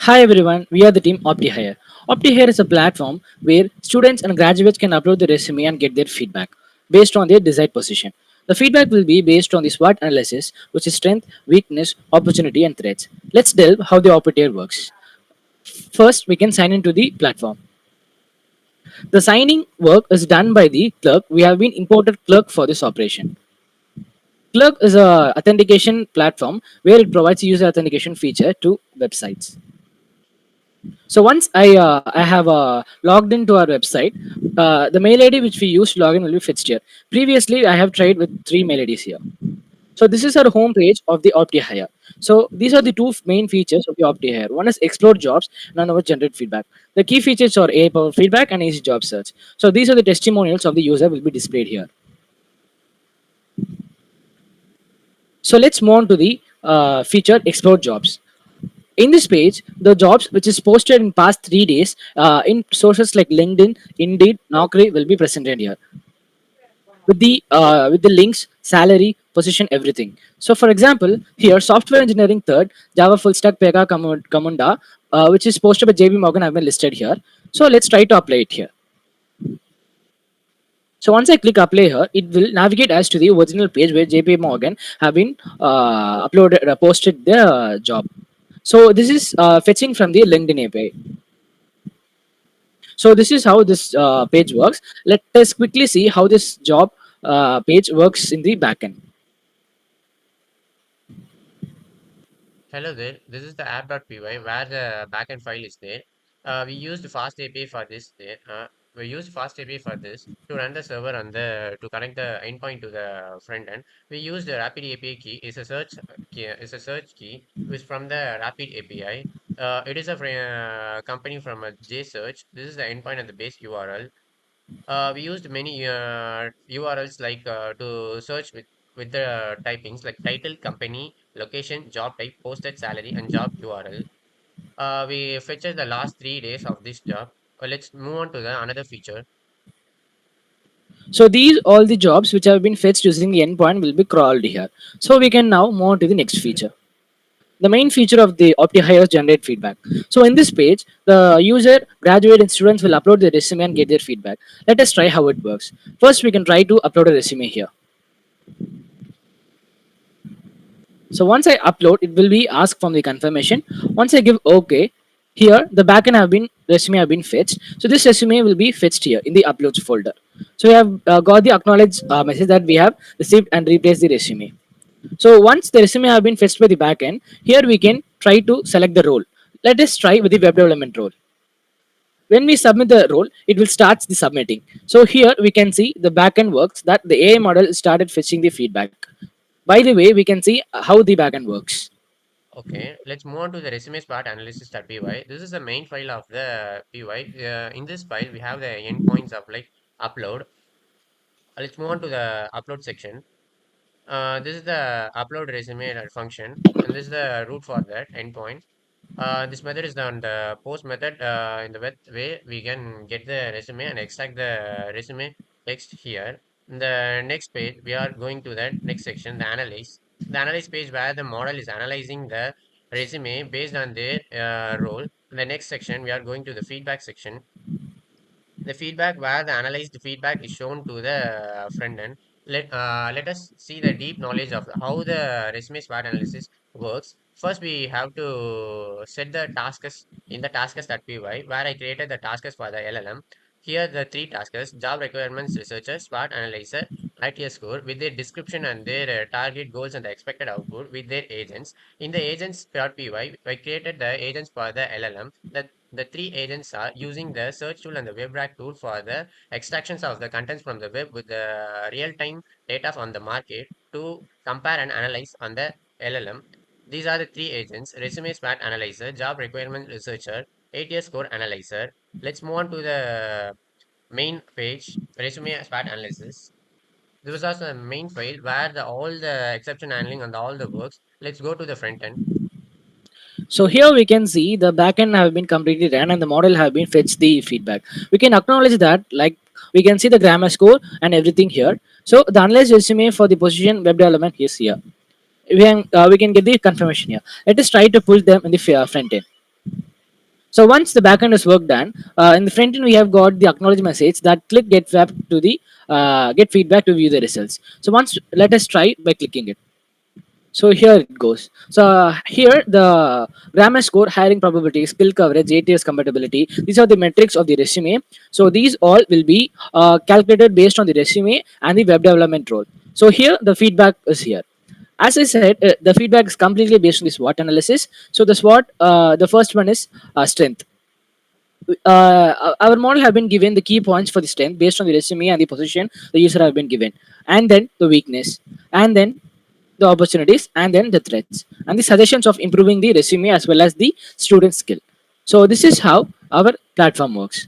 Hi everyone, we are the team Optehire. Optehire is a platform where students and graduates can upload their resume and get their feedback based on their desired position. The feedback will be based on the SWOT analysis, which is strength, weakness, opportunity, and threats. Let's delve how the Optehire works. First, we can sign into the platform. The signing work is done by the clerk. We have been imported clerk for this operation. Clerk is a authentication platform where it provides user authentication feature to websites. So once I have logged into our website, the mail ID which we use to log in will be fetched here. Previously, I have tried with three mail IDs here. So this is our home page of the Optihire. So these are the two main features of the Optihire. One is explore jobs, and another generate feedback. The key features are AI power feedback and easy job search. So these are the testimonials of the user will be displayed here. So let's move on to the feature explore jobs. In this page, the jobs which is posted in past 3 days in sources like LinkedIn, Indeed, Naukri will be presented here with the links, salary, position, everything. So, for example, here software engineering third, Java full stack Pega Kamunda, which is posted by JB Morgan, have been listed here. So let's try to apply it here. So once I click apply here, it will navigate us to the original page where JP Morgan have been posted the job. So this is fetching from the LinkedIn API. So this is how this page works. Let us quickly see how this job page works in the backend. Hello there, this is the app.py where the backend file is there. We used fast API for this there. We used fast API for this to run the server and to connect the endpoint to the front end. We used the rapid API key is a search key which from the rapid API. It is a company from a JSearch. This is the endpoint and the base URL. We used many URLs like to search with the typings like title, company, location, job type, posted salary, and job URL. We fetched the last 3 days of this job. Let's move on to the another feature. So these all the jobs which have been fetched using the endpoint will be crawled here. So we can now move on to the next feature. The main feature of the Optihire is generate feedback. So in this page, the user, graduate, and students will upload their resume and get their feedback. Let us try how it works. First, we can try to upload a resume here. So once I upload, it will be asked from the confirmation. Once I give OK, here the backend have been resume have been fetched. So this resume will be fetched here in the uploads folder. So we have got the acknowledge message that we have received and replaced the resume. So once the resume have been fetched by the backend, here we can try to select the role. Let us try with the web development role. When we submit the role, it will start the submitting. So here we can see the backend works that the AI model started fetching the feedback. By the way, we can see how the backend works. Okay, let's move on to the resume part analysis.py. This is the main file of the py. In this file, we have the endpoints of like upload. Let's move on to the upload section. This is the upload resume function, and this is the root for that endpoint. This method is done the post method in the way we can get the resume and extract the resume text here. In the next page, we are going to that next section, the analyze. The analyze page where the model is analyzing the resume based on their role. In the next section, we are going to the feedback section. The feedback where the analyzed feedback is shown to the front end. Let us see the deep knowledge of how the resume SWOT analysis works. First, we have to set the tasks in the tasks.py where I created the tasks for the LLM. Here the three tasks: job requirements researcher, SWOT analyzer, ITS score with their description and their target goals and the expected output with their agents. In the agents.py, I created the agents for the LLM. The three agents are using the search tool and the web rack tool for the extractions of the contents from the web with the real-time data on the market to compare and analyze on the LLM. These are the three agents: resume SWOT analyzer, job requirement researcher, ATS score analyzer. Let's move on to the main page, resume SWOT analysis. This was also the main file where all the exception handling and all the works. Let's go to the front end. So here we can see the backend have been completely ran and the model have been fetched the feedback. We can acknowledge that, like we can see the grammar score and everything here. So the analyzed resume for the position web development is here. We can get the confirmation here. Let us try to pull them in the front end. So once the backend is work done, in the front end we have got the acknowledge message that click get feedback to the get feedback to view the results. So once let us try by clicking it. So here it goes. So here the grammar score, hiring probability, skill coverage, ATS compatibility. These are the metrics of the resume. So these all will be calculated based on the resume and the web development role. So here the feedback is here. As I said, the feedback is completely based on the SWOT analysis. So the SWOT, the first one is strength. Our model have been given the key points for the strength based on the resume and the position the user have been given, and then the weakness, and then the opportunities, and then the threats, and the suggestions of improving the resume as well as the student skill. So this is how our platform works.